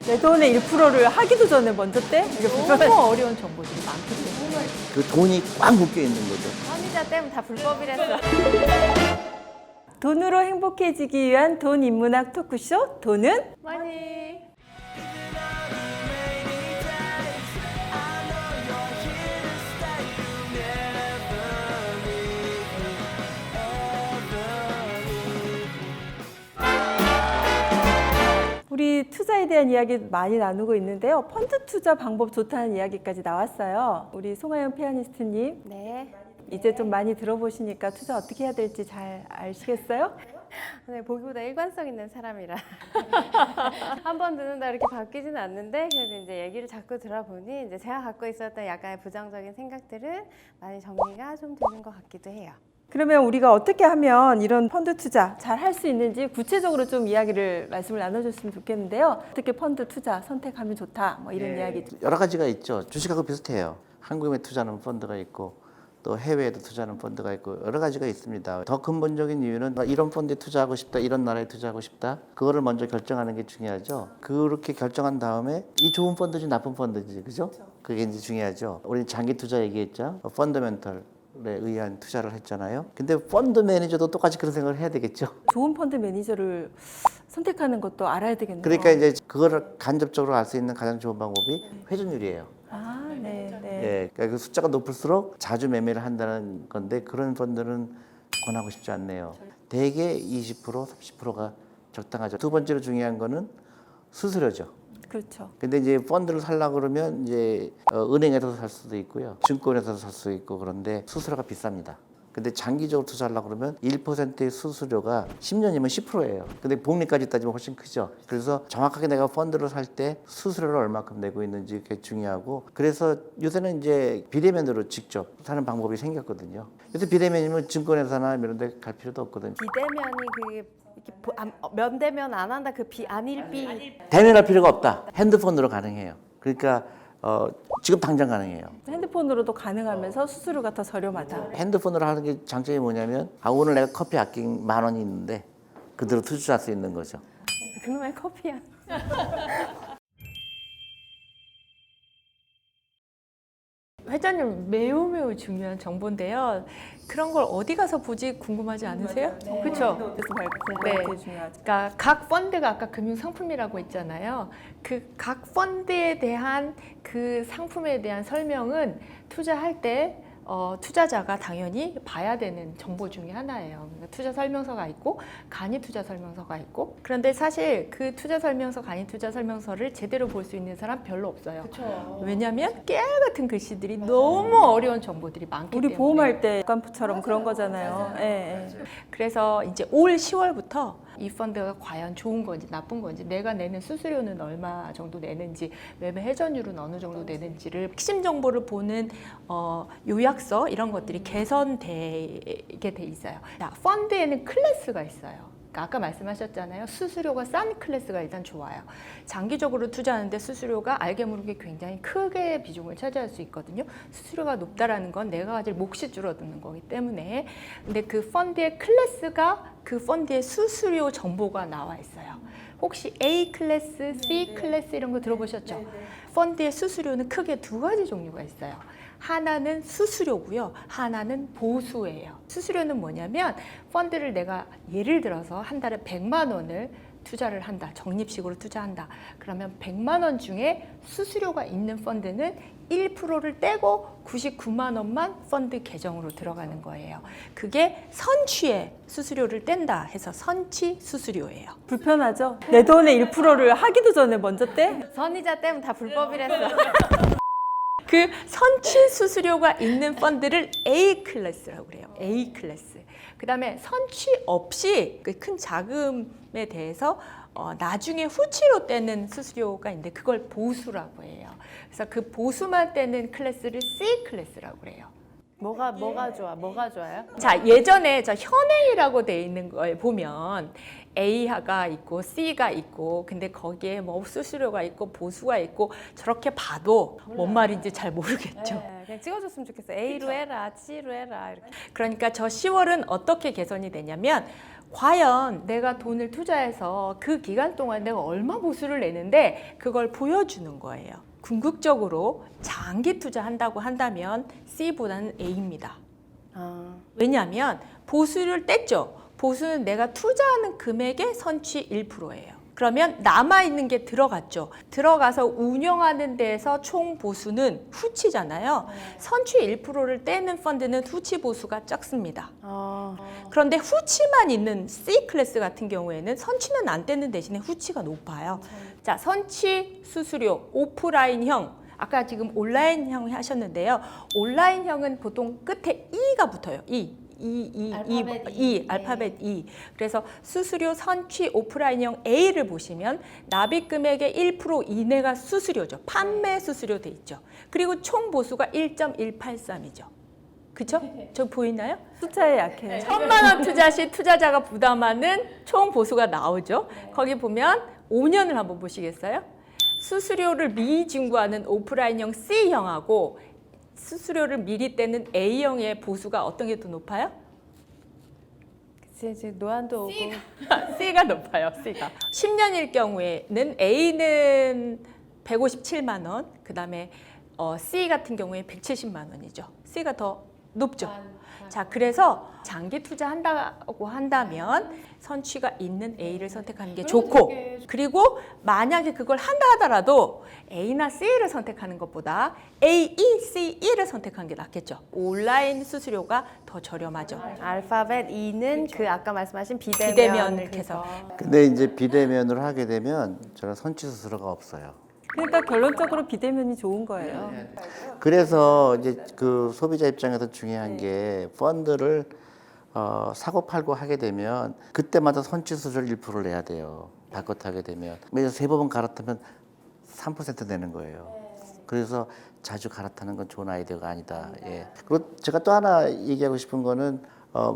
내 돈의 1%를 하기도 전에 먼저 떼? 이게 너무 어려운 정보들이 많기 때문에. 그 돈이 꽉 묶여 있는 거죠. 선의자 때문에 다 불법이랬어. 돈으로 행복해지기 위한 돈 인문학 토크쇼 돈은 많이. 우리 투자에 대한 이야기 많이 나누고 있는데요. 펀드 투자 방법 좋다는 이야기까지 나왔어요. 우리 송하영 피아니스트님 네. 이제 좀 많이 들어보시니까 투자 어떻게 해야 될지 잘 아시겠어요? 네, 보기보다 일관성 있는 사람이라 한 번 듣는다 이렇게 바뀌지는 않는데 그래도 이제 얘기를 자꾸 들어보니 이제 제가 갖고 있었던 약간의 부정적인 생각들은 많이 정리가 좀 되는 것 같기도 해요. 그러면 우리가 어떻게 하면 이런 펀드 투자 잘 할 수 있는지 구체적으로 좀 이야기를 말씀을 나눠줬으면 좋겠는데요. 어떻게 펀드 투자 선택하면 좋다 뭐 이런 이야기 좀. 여러 가지가 있죠. 주식하고 비슷해요. 한국에 투자하는 펀드가 있고 또 해외에도 투자하는 펀드가 있고 여러 가지가 있습니다. 더 근본적인 이유는 이런 펀드에 투자하고 싶다, 이런 나라에 투자하고 싶다. 그거를 먼저 결정하는 게 중요하죠. 그렇게 결정한 다음에 이 좋은 펀드인지 나쁜 펀드인지, 그죠? 그게 이제 중요하죠. 우리 장기 투자 얘기했죠. 펀더멘털에 의한 투자를 했잖아요. 근데 펀드 매니저도 똑같이 그런 생각을 해야 되겠죠. 좋은 펀드 매니저를 선택하는 것도 알아야 되겠네요. 그러니까 이제 그거를 간접적으로 알 수 있는 가장 좋은 방법이 회전율이에요. 아, 네, 네. 예, 그러니까 그 숫자가 높을수록 자주 매매를 한다는 건데 그런 펀드는 권하고 싶지 않네요. 대개 20%, 30%가 적당하죠. 두 번째로 중요한 거는 수수료죠. 그렇죠. 근데 이제 펀드를 살려고 그러면 이제 은행에서 살 수도 있고요. 증권에서 살 수도 있고 그런데 수수료가 비쌉니다. 근데 장기적으로 투자하려고 그러면 1%의 수수료가 10년이면 10%예요. 근데 복리까지 따지면 훨씬 크죠. 그래서 정확하게 내가 펀드를 살 때 수수료를 얼마큼 내고 있는지 그게 중요하고 그래서 요새는 이제 비대면으로 직접 사는 방법이 생겼거든요. 요새 비대면이면 증권회사 사나 이런 데 갈 필요도 없거든요. 비대면이 그게 이렇게 면대면 안 한다 그 안일비. 대면할 필요가 없다. 핸드폰으로 가능해요. 그러니까 지금 당장 가능해요. 핸드폰으로도 가능하면서 수수료가 더 저렴하다. 핸드폰으로 하는 게 장점이 뭐냐면 오늘 내가 커피 아낀 10,000원이 있는데 그대로 투자할 수 있는 거죠. 그놈의 커피야. 회전율 매우 중요한 정보인데요. 그런 걸 어디 가서 보지 궁금하지 않으세요? 그렇죠. 네. 네. 되게 중요하죠. 그러니까 각 펀드가 아까 금융 상품이라고 했잖아요. 그 각 펀드에 대한 그 상품에 대한 설명은 투자할 때 투자자가 당연히 봐야 되는 정보 중에 하나예요. 그러니까 투자 설명서가 있고 간이 투자 설명서가 있고 그런데 사실 그 투자 설명서, 간이 투자 설명서를 제대로 볼 수 있는 사람 별로 없어요. 그렇죠. 왜냐하면 깨알 같은 글씨들이 너무 어려운 정보들이 많기 우리 때문에. 보험할 때 깜프처럼 그런 거잖아요. 예, 예. 그래서 이제 올 10월부터 이 펀드가 과연 좋은 건지 나쁜 건지 내가 내는 수수료는 얼마 정도 내는지 매매 회전율은 어느 정도 내는지를 핵심 정보를 보는 요약서 이런 것들이 개선되게 돼 있어요. 자, 펀드에는 클래스가 있어요. 아까 말씀하셨잖아요. 수수료가 싼 클래스가 일단 좋아요. 장기적으로 투자하는데 수수료가 알게 모르게 굉장히 크게 비중을 차지할 수 있거든요. 수수료가 높다라는 건 내가 가질 몫이 줄어드는 거기 때문에. 근데 그 펀드의 클래스가 그 펀드의 수수료 정보가 나와 있어요. 혹시 A 클래스, C 클래스 이런 거 들어보셨죠? 펀드의 수수료는 크게 두 가지 종류가 있어요. 하나는 수수료고요. 하나는 보수예요. 수수료는 뭐냐면 펀드를 내가 예를 들어서 한 달에 100만 원을 투자를 한다. 적립식으로 투자한다. 그러면 100만 원 중에 수수료가 있는 펀드는 1%를 떼고 99만 원만 펀드 계정으로 들어가는 거예요. 그게 선취에 수수료를 뗀다 해서 선취 수수료예요. 불편하죠? 내 돈의 1%를 하기도 전에 먼저 떼? 선의자 때문에 다 불법이랬어. 그 선취 수수료가 있는 펀드를 A 클래스라고 그래요. A 클래스. 그다음에 선취 없이 그 큰 자금에 대해서 나중에 후치로 떼는 수수료가 있는데 그걸 보수라고 해요. 그래서 그 보수만 떼는 클래스를 C 클래스라고 그래요. 뭐가 좋아? 뭐가 좋아요? 자, 예전에 현행이라고 돼 있는 거에 보면 A가 있고 C가 있고 근데 거기에 뭐 수수료가 있고 보수가 있고 저렇게 봐도 뭔 말인지 잘 모르겠죠. 네, 그냥 찍어줬으면 좋겠어. A로 해라, C로 해라 이렇게. 그러니까 저 10월은 어떻게 개선이 되냐면 과연 내가 돈을 투자해서 그 기간 동안 내가 얼마 보수를 내는데 그걸 보여주는 거예요. 궁극적으로 장기 투자한다고 한다면 C보다는 A입니다. 왜냐하면 보수를 뗐죠. 보수는 내가 투자하는 금액의 선취 1%예요. 그러면 남아있는 게 들어갔죠. 들어가서 운영하는 데에서 총 보수는 후치잖아요. 선취 1%를 떼는 펀드는 후치 보수가 적습니다. 그런데 후치만 있는 C 클래스 같은 경우에는 선취는 안 떼는 대신에 후치가 높아요. 자, 선취 수수료 오프라인형, 아까 지금 온라인형 하셨는데요. 온라인형은 보통 끝에 E가 붙어요. 알파벳 E. 그래서 수수료 선취 오프라인형 A를 보시면 납입 금액의 1% 이내가 수수료죠. 판매 수수료 돼 있죠. 그리고 총 보수가 1.183이죠. 그쵸? 저 보이나요? 숫자에 약해요. 1,000만 원 투자 시 투자자가 부담하는 총 보수가 나오죠. 거기 보면 5년을 한번 보시겠어요? 수수료를 미징구하는 오프라인형 C형하고 수수료를 미리 떼는 A형의 보수가 어떤 게 더 높아요? 이제 노안도 오고 C가 높아요. C가. 10년일 경우에는 A는 157만 원, 그 다음에 C 같은 경우에 170만 원이죠. C가 더 높죠. 자, 그래서 장기 투자한다고 한다면 선취가 있는 A를 선택하는 게 좋고, 그리고 만약에 그걸 한다 하더라도 A나 C를 선택하는 것보다 A, E, C, E를 선택하는 게 낫겠죠. 온라인 수수료가 더 저렴하죠. 알파벳 E는 그 아까 말씀하신 비대면을 그거. 해서. 근데 이제 비대면으로 하게 되면 저는 선취 수수료가 없어요. 그러니까 결론적으로 비대면이 좋은 거예요. 그래서 이제 그 소비자 입장에서 중요한 게 펀드를 사고 팔고 하게 되면 그때마다 선취 수수료를 1%를 내야 돼요. 바꿔타게 되면 매년 3번 갈아타면 3% 내는 거예요. 그래서 자주 갈아타는 건 좋은 아이디어가 아니다. 예. 그리고 제가 또 하나 얘기하고 싶은 거는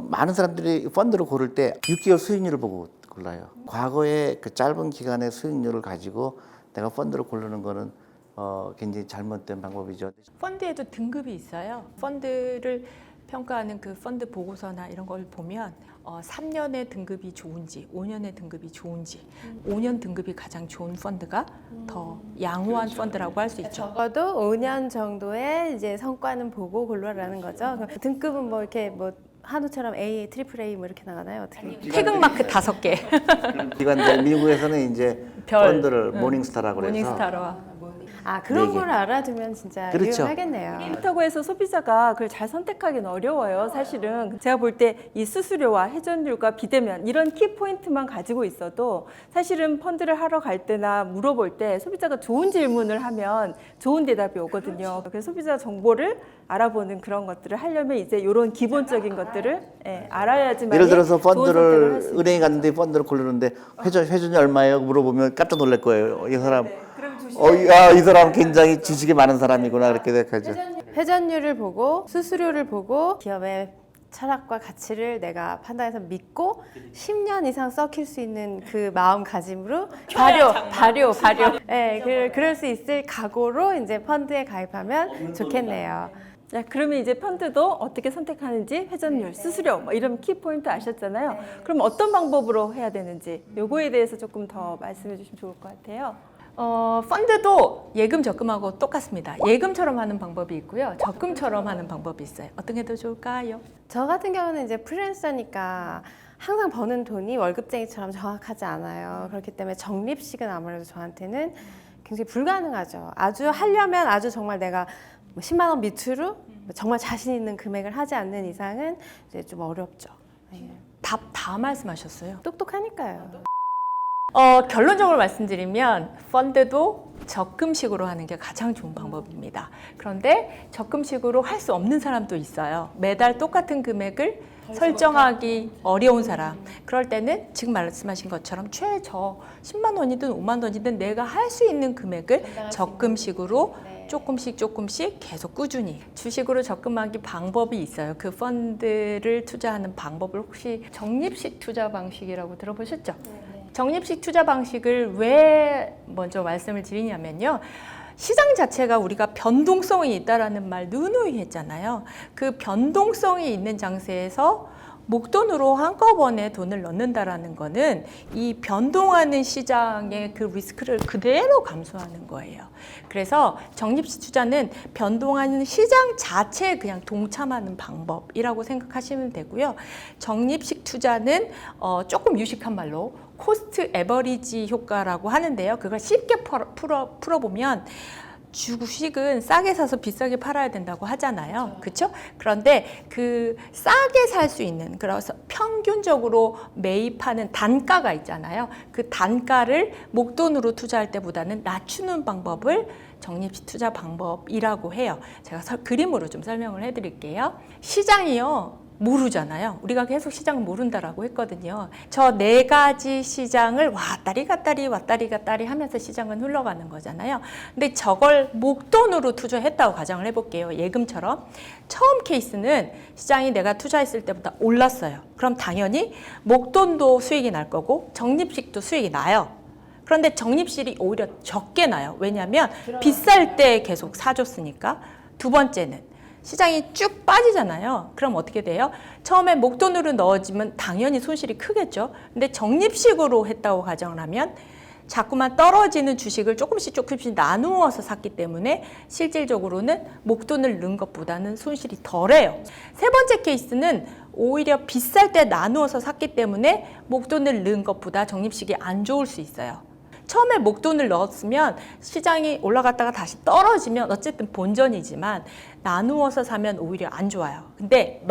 많은 사람들이 펀드를 고를 때 6개월 수익률을 보고 골라요. 과거에 그 짧은 기간의 수익률을 가지고 내가 펀드를 고르는 거는 굉장히 잘못된 방법이죠. 펀드에도 등급이 있어요. 펀드를 평가하는 그 펀드 보고서나 이런 걸 보면 3년의 등급이 좋은지 5년의 등급이 좋은지 5년 등급이 가장 좋은 펀드가 더 양호한 펀드라고 할 수 있죠. 적어도 5년 정도의 이제 성과는 보고 골라라는 거죠. 그럼 등급은 뭐 이렇게 뭐 한우처럼 A, 트리플 A 뭐 이렇게 나가나요? 어떻게? 태극마크 5개. 기관들 미국에서는 이제 별. 펀드를 모닝스타라고 그래서 모닝스타로. 그런 네 개. 걸 알아두면 진짜 그렇죠. 유용하겠네요. 그렇다고 해서 소비자가 그걸 잘 선택하기는 어려워요. 사실은 제가 볼 때 이 수수료와 회전율과 비대면 이런 키 포인트만 가지고 있어도 사실은 펀드를 하러 갈 때나 물어볼 때 소비자가 좋은 질문을 하면 좋은 대답이 오거든요. 그래서 소비자 정보를 알아보는 그런 것들을 하려면 이제 이런 기본적인 것들을 알아야지만 예를 들어서 좋은 선택을 펀드를 할수 있어요. 은행에 갔는데 펀드를 고르는데 회전이 얼마예요? 물어보면 깜짝 놀랄 거예요. 이 사람 이 사람 굉장히 지식이 많은 사람이구나 그렇게 생각하죠. 회전율을 보고 수수료를 보고 기업의 철학과 가치를 내가 판단해서 믿고 10년 이상 썩힐 수 있는 그 마음가짐으로 발효. 네, 그럴 수 있을 각오로 이제 펀드에 가입하면 좋겠네요. 자, 그러면 이제 펀드도 어떻게 선택하는지 회전율, 수수료 뭐 이런 키 포인트 아셨잖아요. 그럼 어떤 방법으로 해야 되는지 요거에 대해서 조금 더 말씀해 주시면 좋을 것 같아요. 펀드도 예금 적금하고 똑같습니다. 예금처럼 하는 방법이 있고요. 적금처럼 하는 방법이 있어요. 어떤 게 더 좋을까요? 저 같은 경우는 이제 프리랜서니까 항상 버는 돈이 월급쟁이처럼 정확하지 않아요. 그렇기 때문에 적립식은 아무래도 저한테는 굉장히 불가능하죠. 아주 하려면 아주 정말 내가 10만 원 밑으로 정말 자신 있는 금액을 하지 않는 이상은 이제 좀 어렵죠. 네. 답 다 말씀하셨어요. 똑똑하니까요. 결론적으로 말씀드리면 펀드도 적금식으로 하는 게 가장 좋은 방법입니다. 그런데 적금식으로 할 수 없는 사람도 있어요. 매달 똑같은 금액을 설정하기 어려운 사람. 그럴 때는 지금 말씀하신 것처럼 최저 10만 원이든 5만 원이든 내가 할 수 있는 금액을 적금식으로 조금씩 계속 꾸준히 주식으로 적금하기 방법이 있어요. 그 펀드를 투자하는 방법을 혹시 적립식 투자 방식이라고 들어보셨죠? 적립식 투자 방식을 왜 먼저 말씀을 드리냐면요. 시장 자체가 우리가 변동성이 있다라는 말 누누이 했잖아요. 그 변동성이 있는 장세에서 목돈으로 한꺼번에 돈을 넣는다라는 거는 이 변동하는 시장의 그 리스크를 그대로 감수하는 거예요. 그래서 적립식 투자는 변동하는 시장 자체에 그냥 동참하는 방법이라고 생각하시면 되고요. 적립식 투자는 조금 유식한 말로 코스트 에버리지 효과라고 하는데요. 그걸 쉽게 풀어보면 주식은 싸게 사서 비싸게 팔아야 된다고 하잖아요. 그렇죠? 그런데 그 싸게 살 수 있는, 그래서 평균적으로 매입하는 단가가 있잖아요. 그 단가를 목돈으로 투자할 때보다는 낮추는 방법을 적립식 투자 방법이라고 해요. 제가 그림으로 좀 설명을 해드릴게요. 시장이요, 모르잖아요. 우리가 계속 시장을 모른다라고 했거든요. 저 네 가지 시장을 왔다리 갔다리 왔다리 갔다리 하면서 시장은 흘러가는 거잖아요. 근데 저걸 목돈으로 투자했다고 가정을 해볼게요. 예금처럼. 처음 케이스는 시장이 내가 투자했을 때보다 올랐어요. 그럼 당연히 목돈도 수익이 날 거고 적립식도 수익이 나요. 그런데 적립식이 오히려 적게 나요. 왜냐하면 비쌀 때 계속 사줬으니까. 두 번째는 시장이 쭉 빠지잖아요. 그럼 어떻게 돼요? 처음에 목돈으로 넣어지면 당연히 손실이 크겠죠. 근데 적립식으로 했다고 가정을 하면 자꾸만 떨어지는 주식을 조금씩 나누어서 샀기 때문에 실질적으로는 목돈을 넣은 것보다는 손실이 덜해요. 세 번째 케이스는 오히려 비쌀 때 나누어서 샀기 때문에 목돈을 넣은 것보다 적립식이 안 좋을 수 있어요. 처음에 목돈을 넣었으면 시장이 올라갔다가 다시 떨어지면 어쨌든 본전이지만 나누어서 사면 오히려 안 좋아요. 근데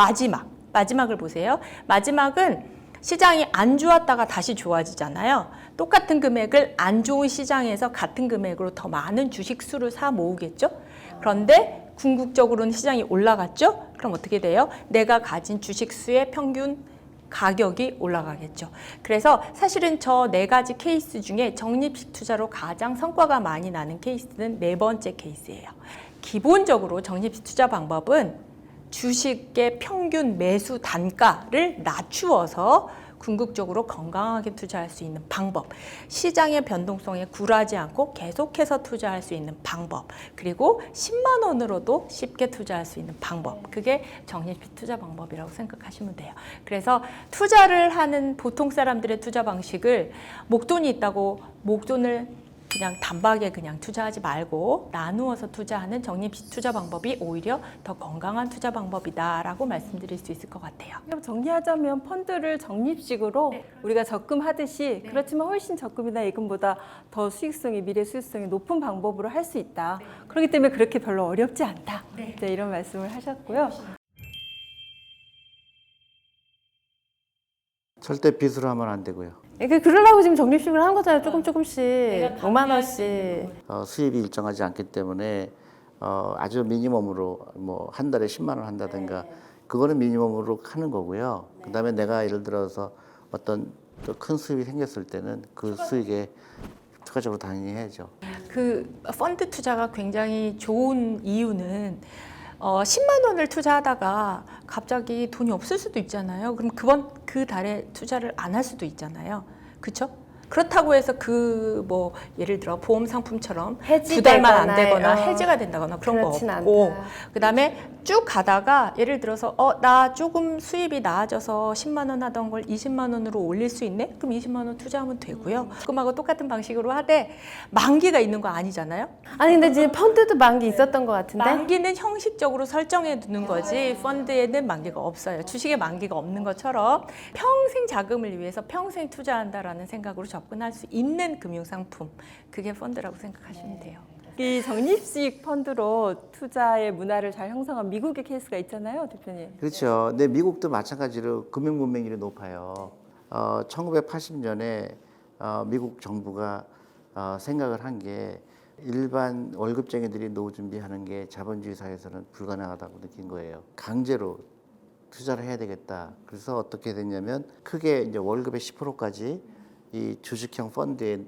마지막을 보세요. 마지막은 시장이 안 좋았다가 다시 좋아지잖아요. 똑같은 금액을 안 좋은 시장에서 같은 금액으로 더 많은 주식 수를 사 모으겠죠? 그런데 궁극적으로는 시장이 올라갔죠? 그럼 어떻게 돼요? 내가 가진 주식 수의 평균 가격이 올라가겠죠. 그래서 사실은 저 네 가지 케이스 중에 적립식 투자로 가장 성과가 많이 나는 케이스는 네 번째 케이스예요. 기본적으로 적립식 투자 방법은 주식의 평균 매수 단가를 낮추어서 궁극적으로 건강하게 투자할 수 있는 방법, 시장의 변동성에 굴하지 않고 계속해서 투자할 수 있는 방법, 그리고 10만 원으로도 쉽게 투자할 수 있는 방법, 그게 적립식 투자 방법이라고 생각하시면 돼요. 그래서 투자를 하는 보통 사람들의 투자 방식을 목돈이 있다고 목돈을 그냥 단박에 그냥 투자하지 말고 나누어서 투자하는 적립식 투자 방법이 오히려 더 건강한 투자 방법이다라고 말씀드릴 수 있을 것 같아요. 그럼 정리하자면 펀드를 적립식으로 우리가 적금하듯이 그렇지만 훨씬 적금이나 예금보다 더 수익성이 미래 수익성이 높은 방법으로 할 수 있다. 그렇기 때문에 그렇게 별로 어렵지 않다. 이제 이런 말씀을 하셨고요. 절대 빚으로 하면 안 되고요. 그러려고 지금 적립식을 한 거잖아요. 조금씩 5만 원씩. 수입이 일정하지 않기 때문에 아주 미니멈으로 뭐 한 달에 10만 원 한다든가 그거는 미니멈으로 하는 거고요. 그다음에 내가 예를 들어서 어떤 또 큰 수입이 생겼을 때는 그 수익에 추가적으로 당연히 해야죠. 그 펀드 투자가 굉장히 좋은 이유는 10만 원을 투자하다가 갑자기 돈이 없을 수도 있잖아요. 그럼 그 달에 투자를 안 할 수도 있잖아요. 그렇죠? 그렇다고 해서 뭐 예를 들어 보험 상품처럼 두 달만 안 되거나 해지가 된다거나 그런 거 없고, 그다음에 쭉 가다가 예를 들어서 나 조금 수입이 나아져서 10만 원 하던 걸 20만 원으로 올릴 수 있네? 그럼 20만 원 투자하면 되고요. 그거하고 똑같은 방식으로 하되 만기가 있는 거 아니잖아요. 아니 근데 지금 펀드도 만기 있었던 것 같은데? 만기는 형식적으로 설정해 두는 거지 펀드에는 만기가 없어요. 주식에 만기가 없는 것처럼 평생 자금을 위해서 평생 투자한다라는 생각으로 접근할 수 있는 금융상품, 그게 펀드라고 생각하시면 돼요. 이 적립식 펀드로 투자의 문화를 잘 형성한 미국의 케이스가 있잖아요, 대표님. 그렇죠. 근데 미국도 마찬가지로 금융 문맹률이 높아요. 1980년에 미국 정부가 생각을 한 게 일반 월급쟁이들이 노후 준비하는 게 자본주의 사회에서는 불가능하다고 느낀 거예요. 강제로 투자를 해야 되겠다. 그래서 어떻게 됐냐면 크게 이제 월급의 10%까지 이 주식형 펀드에,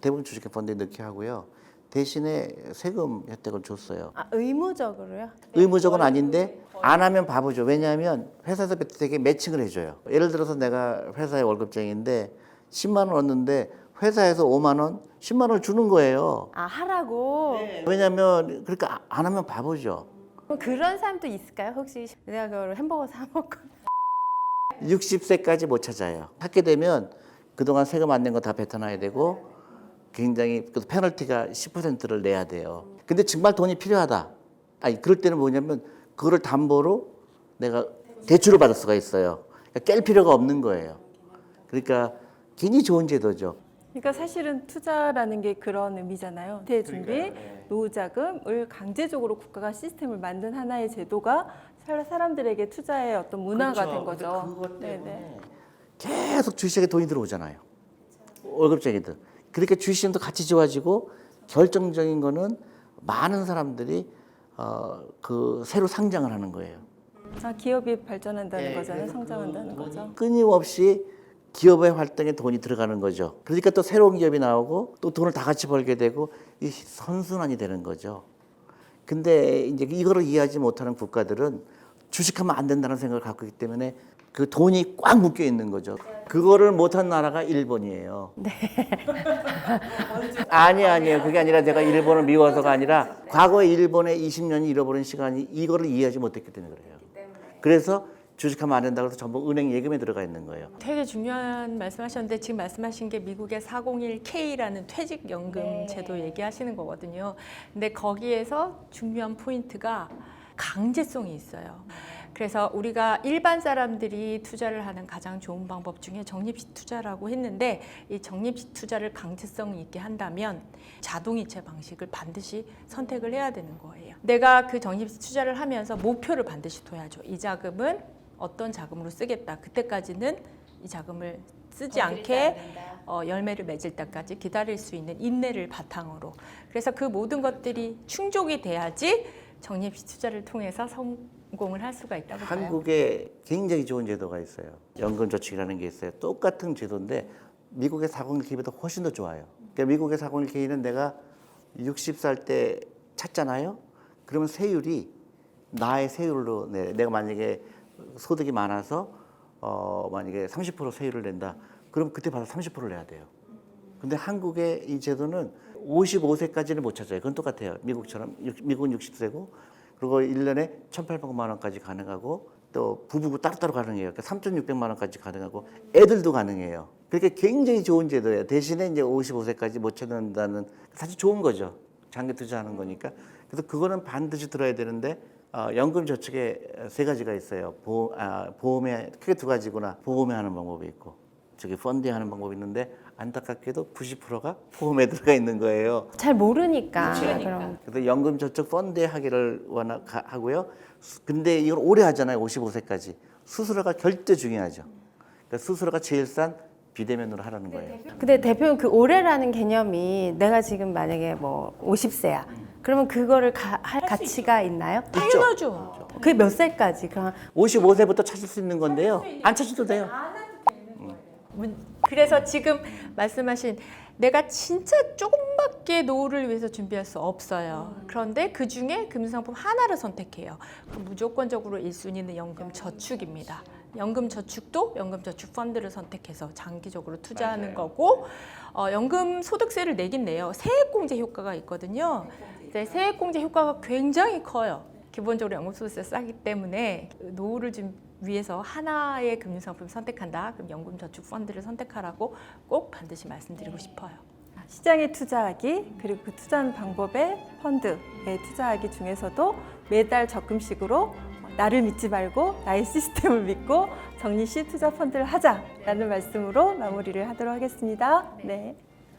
대부분 주식형 펀드에 넣게 하고요. 대신에 세금 혜택을 줬어요. 의무적으로요? 의무적은 아닌데 안 하면 바보죠. 왜냐하면 회사에서 되게 매칭을 해줘요. 예를 들어서 내가 회사의 월급쟁이인데 10만 원 얻는데 회사에서 5만 원, 10만 원을 주는 거예요. 하라고? 왜냐하면 그러니까 안 하면 바보죠. 그럼 그런 사람도 있을까요? 혹시 내가 그걸 햄버거 사 먹고 60세까지 못 찾아요. 찾게 되면 그동안 세금 안 낸 거 다 뱉어놔야 되고 굉장히 그 페널티가 10%를 내야 돼요. 근데 정말 돈이 필요하다. 아니 그럴 때는 뭐냐면 그거를 담보로 내가 대출을 받을 수가 있어요. 그러니까 깰 필요가 없는 거예요. 그러니까 굉장히 좋은 제도죠. 그러니까 사실은 투자라는 게 그런 의미잖아요. 대준비, 노후자금을 강제적으로 국가가 시스템을 만든 하나의 제도가 사람들에게 투자의 어떤 문화가 된 거죠. 그것 때문에 네네. 계속 주식에 돈이 들어오잖아요. 월급쟁이들. 그러니까 주식시장도 같이 좋아지고 결정적인 거는 많은 사람들이 그 새로 상장을 하는 거예요. 기업이 발전한다는 네, 거잖아요. 그래서 성장한다는 그 거죠. 끊임없이 기업의 활동에 돈이 들어가는 거죠. 그러니까 또 새로운 기업이 나오고 또 돈을 다 같이 벌게 되고 이 선순환이 되는 거죠. 근데 이제 이거를 이해하지 못하는 국가들은 주식하면 안 된다는 생각을 갖고 있기 때문에 그 돈이 꽉 묶여 있는 거죠. 그거를 못한 나라가 일본이에요. 네. 아니에요. 그게 아니라 제가 일본을 미워서가 아니라 과거에 일본의 20년이 잃어버린 시간이 이거를 이해하지 못했기 때문에 그래요. 그래서 주식하면 안 된다고 해서 전부 은행 예금에 들어가 있는 거예요. 되게 중요한 말씀하셨는데 지금 말씀하신 게 미국의 401K라는 퇴직연금 제도 얘기하시는 거거든요. 근데 거기에서 중요한 포인트가 강제성이 있어요. 그래서 우리가 일반 사람들이 투자를 하는 가장 좋은 방법 중에 적립식 투자라고 했는데 이 적립식 투자를 강제성 있게 한다면 자동이체 방식을 반드시 선택을 해야 되는 거예요. 내가 그 적립식 투자를 하면서 목표를 반드시 둬야죠. 이 자금은 어떤 자금으로 쓰겠다. 그때까지는 이 자금을 쓰지 않게 열매를 맺을 때까지 기다릴 수 있는 인내를 바탕으로. 그래서 그 모든 것들이 충족이 돼야지 적립식 투자를 통해서 성공을 할 수가 있다고 봐요. 한국에 굉장히 좋은 제도가 있어요. 연금저축이라는 게 있어요. 똑같은 제도인데 미국의 401K보다 훨씬 더 좋아요. 그러니까 미국의 401K는 내가 60살 때 찾잖아요. 그러면 세율이 나의 세율로 내가 만약에 소득이 많아서 만약에 30% 세율을 낸다. 그럼 그때 받아 30%를 내야 돼요. 근데 한국의 이 제도는 55세까지는 못 찾아요. 그건 똑같아요. 미국처럼. 미국은 60세고 그리고 1년에 1,800만 원까지 가능하고 또 부부고 따로따로 가능해요. 그러니까 3,600만 원까지 가능하고 애들도 가능해요. 그러니까 굉장히 좋은 제도예요. 대신에 이제 55세까지 못 찾는다는 사실 좋은 거죠. 장기 투자하는 거니까. 그래서 그거는 반드시 들어야 되는데 연금 저축에 세 가지가 있어요. 보험에 크게 두 가지구나. 보험에 하는 방법이 있고 저기 펀드에 하는 방법이 있는데 안타깝게도 90%가 보험에 들어가 있는 거예요. 잘 모르니까. 그럼 그래서 연금 저축 펀드에 하기를 하고요. 근데 이걸 오래 하잖아요. 55세까지. 수수료가 절대 중요하죠. 그러니까 수수료가 제일 싼 비대면으로 하라는 거예요. 근데 대표님 그 올해라는 개념이 내가 지금 만약에 뭐 50세야. 그러면 그거를 할 가치가 있나요? 당연하죠. 그게 몇 살까지? 그럼 55세부터 찾을 수 있는 건데요. 안 찾아도 돼요. 그래서 지금 말씀하신 내가 진짜 조금밖에 노후를 위해서 준비할 수 없어요. 그런데 그 중에 금융상품 하나를 선택해요. 그럼 무조건적으로 1순위는 연금 저축입니다. 연금 저축도 연금 저축 펀드를 선택해서 장기적으로 투자하는 거고 연금 소득세를 내긴 내요. 세액공제 효과가 있거든요. 이제 세액공제 효과가 굉장히 커요. 기본적으로 연금소득세 싸기 때문에 노후를 위해서 하나의 금융상품을 선택한다. 그럼 연금저축펀드를 선택하라고 꼭 반드시 말씀드리고 싶어요. 시장에 투자하기 그리고 그 투자하는 방법의 펀드에 투자하기 중에서도 매달 적금식으로 나를 믿지 말고 나의 시스템을 믿고 적립식 투자 펀드를 하자라는 말씀으로 마무리를 하도록 하겠습니다. 네.